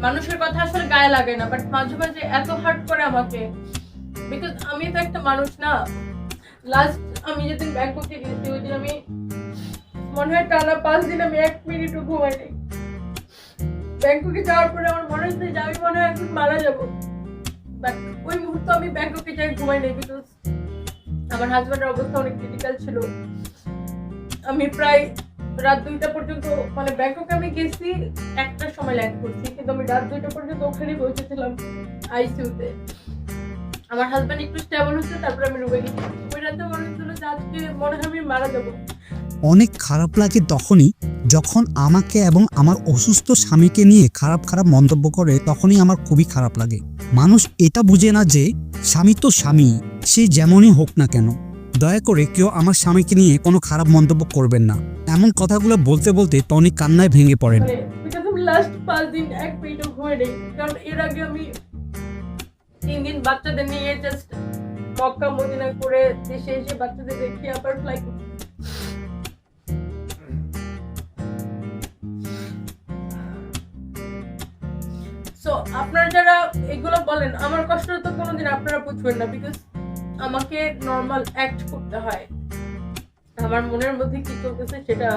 মানুষের কথা আসলে গায়ে লাগে না, বাট মাঝে মাঝে এত হার্ট করে আমাকে, বিকজ আমি তো একটা মানুষ না। লাস্ট আমি যেদিন ব্যাংককে গেছি ওই দিন আমি মনে হয় টানা 5 দিন আমি 1 মিনিটও ঘুমাইনি। ব্যাংককে যাওয়ার পরে আমার মনে হচ্ছে যে আমি মনে হয় এখন মারা যাবো, বাট ওই মুহূর্তে আমি ব্যাংককে যাই ঘুমাইনি, বিকজ আমার হাজবেন্ডের অবস্থা অনেক ক্রিটিক্যাল ছিল। আমি প্রায় রাত 2টা পর্যন্ত, মানে ব্যাংককে আমি গেছি 1টার সময় ল্যান্ড করছি, কিন্তু আমি রাত 2টা পর্যন্ত ওখানেই বসেছিলাম আইসিইউতে। আমার হাজবেন্ড একটু স্টেবল হচ্ছে, তারপরে আমি রুমে গেছি। ওই রাতে মনে হচ্ছিল যে আজকে মনে হয় আমি মারা যাবো। অনেক খারাপ লাগে তখনই যখন আমাকে এবং আমার অসুস্থ স্বামীকে নিয়ে খারাপ খারাপ মন্তব্য করে, তখনই আমার খুবই খারাপ লাগে। মানুষ এটা বুঝে না যে স্বামী তো স্বামী, সে যেমনই হোক না কেন। দয়া করে কেউ আমার স্বামীকে নিয়ে কোনো খারাপ মন্তব্য করবেন না। এমন কথাগুলো বলতে বলতে টনি কান্নায় ভেঙে পড়েন। বিকজ আমি লাস্ট 5 দিন 1 মিনিটও ঘুমাই নেই, কারণ এর আগে আমি 3 দিন বাচ্চাদের নিয়ে জাস্ট মক্কা মদিনা করে দেশে এসে বাচ্চাদের রেখে আবার ফ্লাইট। সো আপনারা যারা এগুলো বলেন, আমার কষ্ট তো কোনোদিন আপনারা বুঝবেন না, বিকজ আমাকে নর্মাল অ্যাক্ট করতে হয়। আমার মনের মধ্যে কি চলতেছে সেটা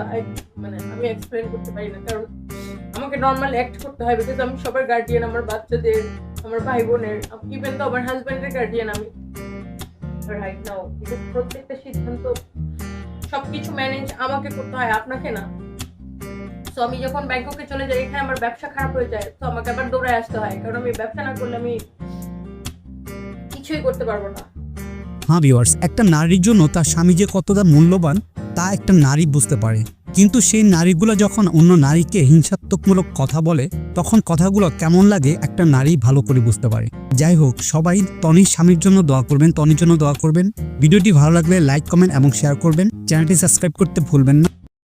মানে আমি এক্সপ্লেন করতে পারি না, কারণ আমাকে নর্মাল অ্যাক্ট করতে হয়, বিকজ আমি সবার গার্ডিয়ান, আমার বাচ্চাদের, আমার ভাই বোনের, ইভেন তো আমার হাজবেন্ডের গার্ডিয়ান আমি রাইট নাও। বিকজ প্রত্যেকটা সিদ্ধান্ত সবকিছু ম্যানেজ আমাকে করতে হয়, আপনাকে না। তো আমি যখন ব্যাংককে চলে যাই, এখানে আমার ব্যবসা খারাপ হয়ে যায়, তো আমাকে আবার দৌড়ায় আসতে হয়, কারণ আমি ব্যবসা না করলে আমি কিছুই করতে পারবো না। হ্যাঁ ভিউয়ার্স, একটা নারীর জন্য তার স্বামী যে কতটা মূল্যবান তা একটা নারী বুঝতে পারে, কিন্তু সেই নারীগুলো যখন অন্য নারীকে হিংসাত্মকমূলক কথা বলে, তখন কথাগুলো কেমন লাগে একটা নারী ভালো করে বুঝতে পারে। যাই হোক, সবাই টনির স্বামীর জন্য দোয়া করবেন, টনির জন্য দোয়া করবেন। ভিডিওটি ভালো লাগলে লাইক, কমেন্ট এবং শেয়ার করবেন। চ্যানেলটি সাবস্ক্রাইব করতে ভুলবেন না।